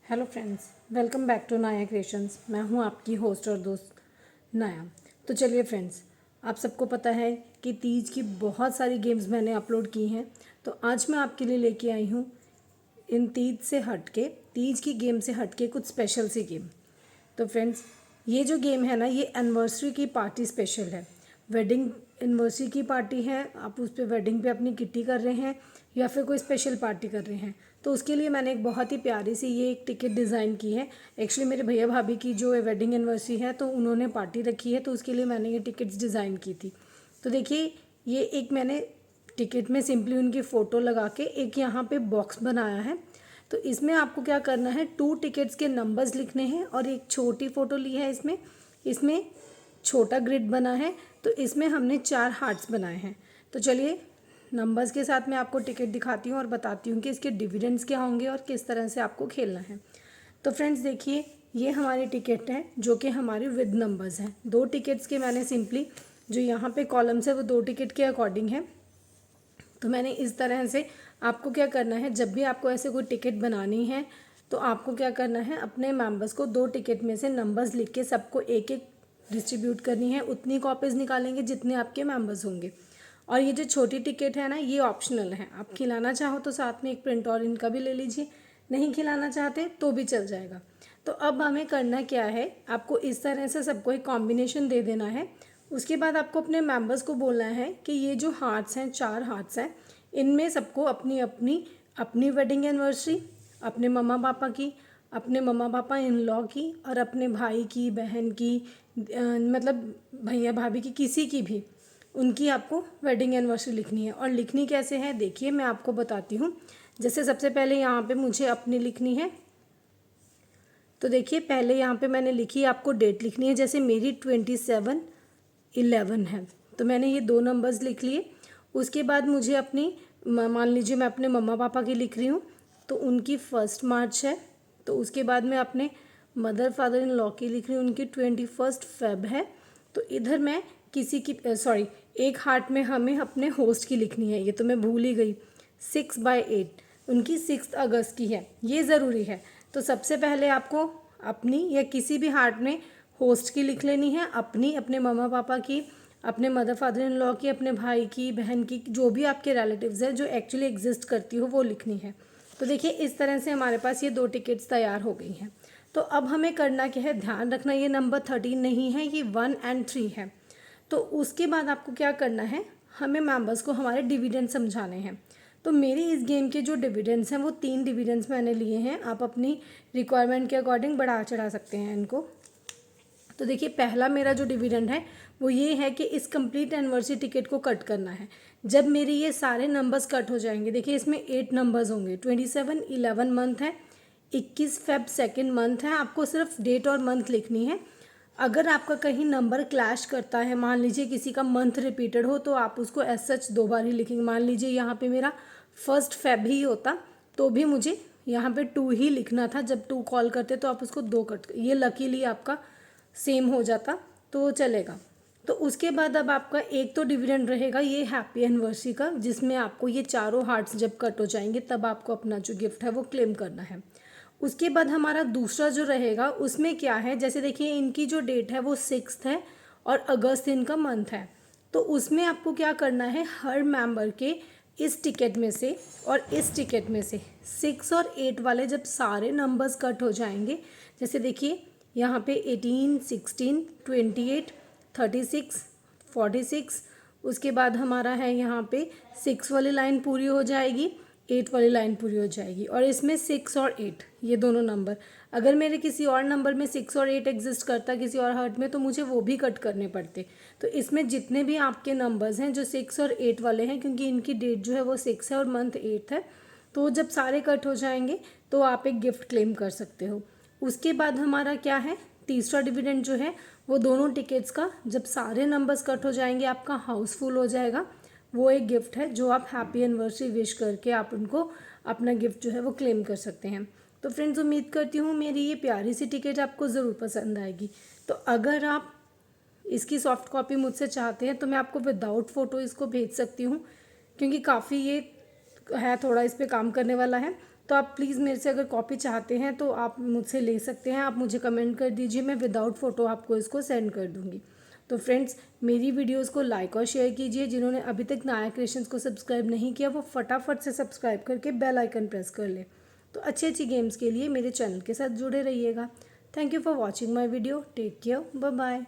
Hello friends, welcome back to Naya creations. मैं हूं आपकी होस्ट और दोस्त नाया। तो चलिए फ्रेंड्स, आप सबको पता है कि तीज की बहुत सारी गेम्स मैंने अपलोड की हैं। तो आज मैं आपके लिए लेके आई हूं इन तीज की गेम से हटके कुछ स्पेशल सी गेम। तो फ्रेंड्स, ये जो गेम है ना, ये एनिवर्सरी की पार्टी स्पेशल है। वेडिंग एनिवर्सरी की पार्टी है, आप उस पर वेडिंग पे अपनी किट्टी कर रहे हैं या फिर कोई स्पेशल पार्टी कर रहे हैं, तो उसके लिए मैंने एक बहुत ही प्यारी सी ये एक टिकट डिज़ाइन की है। एक्चुअली मेरे भैया भाभी की जो वेडिंग एनिवर्सरी है तो उन्होंने पार्टी रखी है, तो उसके लिए मैंने ये टिकट्स डिज़ाइन की थी। तो देखिए, ये एक मैंने टिकट में सिंपली उनकी फ़ोटो लगा के एक यहाँ पे बॉक्स बनाया है। तो इसमें आपको क्या करना है, 2 टिकट्स के नंबर्स लिखने हैं और एक छोटी फ़ोटो ली है। इसमें इसमें छोटा ग्रिड बना है, तो इसमें हमने 4 हार्ट्स बनाए हैं। तो चलिए, नंबर्स के साथ मैं आपको टिकट दिखाती हूँ और बताती हूँ कि इसके डिविडेंड्स क्या होंगे और किस तरह से आपको खेलना है। तो फ्रेंड्स देखिए, ये हमारी टिकट है जो कि हमारी विद नंबर्स हैं। 2 टिकट्स के मैंने सिंपली जो यहाँ पे कॉलम्स है वो 2 टिकट के अकॉर्डिंग है। तो मैंने इस तरह से, आपको क्या करना है, जब भी आपको ऐसे कोई टिकट बनानी है तो आपको क्या करना है, अपने मेंबर्स को 2 टिकट में से नंबर्स लिख के सबको एक एक डिस्ट्रीब्यूट करनी है। उतनी कॉपीज़ निकालेंगे जितने आपके मेंबर्स होंगे। और ये जो छोटी टिकट है ना, ये ऑप्शनल है। आप खिलाना चाहो तो साथ में एक प्रिंट और इनका भी ले लीजिए, नहीं खिलाना चाहते तो भी चल जाएगा। तो अब हमें करना क्या है, आपको इस तरह से सबको एक कॉम्बिनेशन दे देना है। उसके बाद आपको अपने मेंबर्स को बोलना है कि ये जो हार्ट्स हैं, 4 हार्ट्स हैं, इनमें सबको अपनी अपनी अपनी वेडिंग एनिवर्सरी, अपने मम्मा पापा की, अपने मम्मा पापा इन लॉ की और अपने भाई की, बहन की, मतलब भैया भाभी की, किसी की भी, उनकी आपको वेडिंग एनिवर्सरी लिखनी है। और लिखनी कैसे है, देखिए मैं आपको बताती हूँ। जैसे सबसे पहले यहाँ पे मुझे अपनी लिखनी है। तो देखिए, पहले यहाँ पे मैंने लिखी, आपको डेट लिखनी है। जैसे मेरी 27/11 है, तो मैंने ये 2 नंबर्स लिख लिए। उसके बाद मुझे अपनी, मान लीजिए मैं अपने मम्मा पापा की लिख रही हूँ, तो उनकी 1 मार्च है। तो उसके बाद मैं अपने मदर फादर इन लॉ की लिख रही हूँ, उनकी 21 फेब है। तो इधर मैं किसी की, सॉरी, एक हार्ट में हमें अपने होस्ट की लिखनी है, ये तो मैं भूल ही गई। 6/8 उनकी 6 अगस्त की है, ये ज़रूरी है। तो सबसे पहले आपको अपनी या किसी भी हार्ट में होस्ट की लिख लेनी है, अपनी, अपने मम्मा पापा की, अपने मदर फादर इन लॉ की, अपने भाई की, बहन की, जो भी आपके रिलेटिव्स हैं जो एक्चुअली एग्जिस्ट करती हो वो लिखनी है। तो देखिए, इस तरह से हमारे पास ये 2 टिकट्स तैयार हो गई हैं। तो अब हमें करना क्या है, ध्यान रखना ये नंबर 13 नहीं है, ये 1 और 3 है। तो उसके बाद आपको क्या करना है, हमें मेंबर्स को हमारे डिविडेंड समझाने हैं। तो मेरी इस गेम के जो डिविडेंड्स हैं वो 3 डिविडेंड्स मैंने लिए हैं। आप अपनी रिक्वायरमेंट के अकॉर्डिंग बढ़ा चढ़ा सकते हैं इनको। तो देखिए, पहला मेरा जो डिविडेंड है वो ये है कि इस कंप्लीट एनिवर्सरी टिकट को कट करना है। जब मेरी ये सारे नंबर्स कट हो जाएंगे, देखिए इसमें 8 नंबर्स होंगे। 27/11 मंथ है, 21 फेब सेकेंड मंथ है। आपको सिर्फ डेट और मंथ लिखनी है। अगर आपका कहीं नंबर क्लैश करता है, मान लीजिए किसी का मंथ रिपीटेड हो, तो आप उसको एज सच 2 बार ही लिखेंगे। मान लीजिए यहाँ पे मेरा 1 फेब ही होता तो भी मुझे यहाँ पे 2 ही लिखना था। जब 2 कॉल करते तो आप उसको 2 कट, ये लकीली आपका सेम हो जाता तो चलेगा। तो उसके बाद अब आपका एक तो डिविडेंड रहेगा ये हैप्पी एनिवर्सरी का, जिसमें आपको ये चारों हार्ट्स जब कट हो जाएंगे तब आपको अपना जो गिफ्ट है वो क्लेम करना है। उसके बाद हमारा दूसरा जो रहेगा उसमें क्या है, जैसे देखिए इनकी जो डेट है वो 6 है और अगस्त इनका मंथ है। तो उसमें आपको क्या करना है, हर मेंबर के इस टिकट में से और इस टिकट में से 6 और 8 वाले जब सारे नंबर्स कट हो जाएंगे, जैसे देखिए यहाँ पे 18, 16, 28, 36, 46, उसके बाद हमारा है यहाँ पे 6 वाली लाइन पूरी हो जाएगी, 8 वाली लाइन पूरी हो जाएगी। और इसमें 6 और 8 ये दोनों नंबर, अगर मेरे किसी और नंबर में 6 और 8 एग्जिस्ट करता किसी और हार्ट में, तो मुझे वो भी कट करने पड़ते। तो इसमें जितने भी आपके नंबर्स हैं जो 6 और 8 वाले हैं, क्योंकि इनकी डेट जो है वो 6 है और मंथ 8 है, तो जब सारे कट हो जाएंगे तो आप एक गिफ्ट क्लेम कर सकते हो। उसके बाद हमारा क्या है, तीसरा डिविडेंड जो है वो दोनों टिकट्स का जब सारे नंबर्स कट हो जाएंगे, आपका हाउसफुल हो जाएगा, वो एक गिफ्ट है जो आप हैप्पी एनिवर्सरी विश करके आप उनको अपना गिफ्ट जो है वो क्लेम कर सकते हैं। तो फ्रेंड्स, उम्मीद करती हूँ मेरी ये प्यारी सी टिकट आपको ज़रूर पसंद आएगी। तो अगर आप इसकी सॉफ्ट कॉपी मुझसे चाहते हैं तो मैं आपको विदाउट फ़ोटो इसको भेज सकती हूँ, क्योंकि काफ़ी ये है, थोड़ा इस पर काम करने वाला है। तो आप प्लीज़ मेरे से अगर कॉपी चाहते हैं तो आप मुझसे ले सकते हैं। आप मुझे कमेंट कर दीजिए, मैं विदाउट फ़ोटो आपको इसको सेंड कर दूँगी। तो फ्रेंड्स, मेरी वीडियोस को लाइक और शेयर कीजिए। जिन्होंने अभी तक नाया क्रिएशंस को सब्सक्राइब नहीं किया वो फटाफट से सब्सक्राइब करके बेल आइकन प्रेस कर ले। तो अच्छी अच्छी गेम्स के लिए मेरे चैनल के साथ जुड़े रहिएगा। Thank you for watching my video. Take care, bye bye.